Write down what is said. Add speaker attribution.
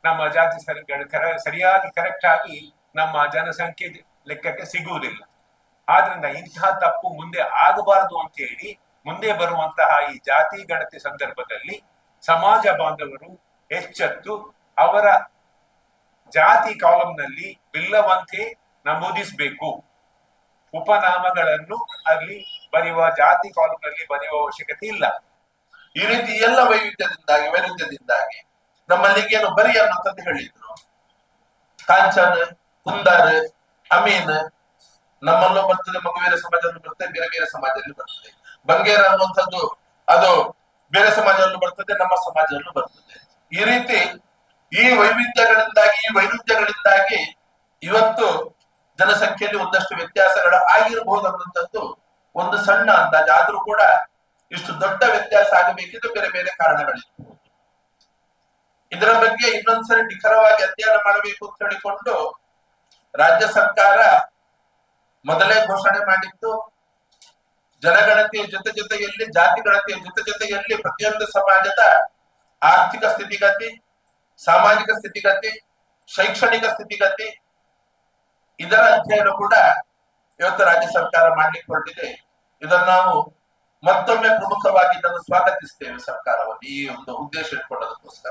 Speaker 1: ನಮ್ಮ ಜಾತಿ ಸರಿಯಾಗಿ ಕರೆಕ್ಟ್ ಆಗಿ ನಮ್ಮ ಜನಸಂಖ್ಯೆ ಲೆಕ್ಕಕ್ಕೆ ಸಿಗುವುದಿಲ್ಲ. ಆದ್ರಿಂದ ಇಂತಹ ತಪ್ಪು ಮುಂದೆ ಆಗಬಾರದು ಅಂತ ಹೇಳಿ ಮುಂದೆ ಬರುವಂತಹ ಈ ಜಾತಿ ಗಣತಿ ಸಂದರ್ಭದಲ್ಲಿ ಸಮಾಜ ಬಾಂಧವರು ಎಚ್ಚೆತ್ತು ಅವರ ಜಾತಿ ಕಾಲಂನಲ್ಲಿ ಬಿಲ್ಲವಂತೆ ನಮೂದಿಸಬೇಕು. ಉಪನಾಮಗಳನ್ನು ಅಲ್ಲಿ ಬರೆಯುವ ಜಾತಿ ಕಾಲಂನಲ್ಲಿ ಬರೆಯುವ ಅವಶ್ಯಕತೆ ಇಲ್ಲ.
Speaker 2: ಈ ರೀತಿ ಎಲ್ಲ ವೈರುಧ್ಯದಿಂದಾಗಿ ನಮ್ಮಲ್ಲಿಗೆ ಏನು ಬರಿ ಅನ್ನೋಂಥದ್ದು ಹೇಳಿದ್ರು. ಕಾಂಚನ್, ಕುಂದಾರ್, ಅಮೀನ್ ನಮ್ಮಲ್ಲೂ ಬರ್ತದೆ, ಮಗುವೀರ ಸಮಾಜದಲ್ಲೂ ಬರ್ತದೆ, ಬೇರೆ ಬೇರೆ ಸಮಾಜದಲ್ಲಿ ಬರ್ತದೆ. ಬಂಗೇರ ಅನ್ನುವಂಥದ್ದು ಅದು ಬೇರೆ ಸಮಾಜದಲ್ಲೂ ಬರ್ತದೆ, ನಮ್ಮ ಸಮಾಜದಲ್ಲೂ ಬರ್ತದೆ. ಈ ರೀತಿ ಈ ವೈರುಧ್ಯಗಳಿಂದಾಗಿ ಇವತ್ತು ಜನಸಂಖ್ಯೆಯಲ್ಲಿ ಒಂದಷ್ಟು ವ್ಯತ್ಯಾಸಗಳು ಆಗಿರಬಹುದು ಅನ್ನುವಂಥದ್ದು ಒಂದು ಸಣ್ಣ ಅಂದಾಜು. ಆದ್ರೂ ಕೂಡ ಇಷ್ಟು ದೊಡ್ಡ ವ್ಯತ್ಯಾಸ ಆಗಬೇಕಿದ್ರೆ ಬೇರೆ ಬೇರೆ ಕಾರಣಗಳಿರ್ಬೋದು. ಇದರ ಬಗ್ಗೆ ಇನ್ನೊಂದ್ಸರಿ ನಿಖರವಾಗಿ ಅಧ್ಯಯನ ಮಾಡಬೇಕು ಅಂತ ಹೇಳಿಕೊಂಡು ರಾಜ್ಯ ಸರ್ಕಾರ ಮೊದಲೇ ಘೋಷಣೆ ಮಾಡಿದ್ದು, ಜನಗಣತಿಯ ಜೊತೆಯಲ್ಲಿ ಜಾತಿ ಗಣತಿಯ ಜೊತೆಯಲ್ಲಿ ಪ್ರತಿಯೊಂದು ಸಮಾಜದ ಆರ್ಥಿಕ ಸ್ಥಿತಿಗತಿ, ಸಾಮಾಜಿಕ ಸ್ಥಿತಿಗತಿ, ಶೈಕ್ಷಣಿಕ ಸ್ಥಿತಿಗತಿ ಇದರ ಅಧ್ಯಯನ ಕೂಡ ಇವತ್ತು ರಾಜ್ಯ ಸರ್ಕಾರ ಮಾಡ್ಲಿಕ್ಕೆ ಹೊರಟಿದೆ. ಇದನ್ನು ನಾವು ಮತ್ತೊಮ್ಮೆ ಪ್ರಮುಖವಾಗಿ ಇದನ್ನು ಸ್ವಾಗತಿಸ್ತೇವೆ ಸರ್ಕಾರವನ್ನು ಈ ಒಂದು ಉದ್ದೇಶ ಇಟ್ಕೊಳ್ಳೋದಕ್ಕೋಸ್ಕರ.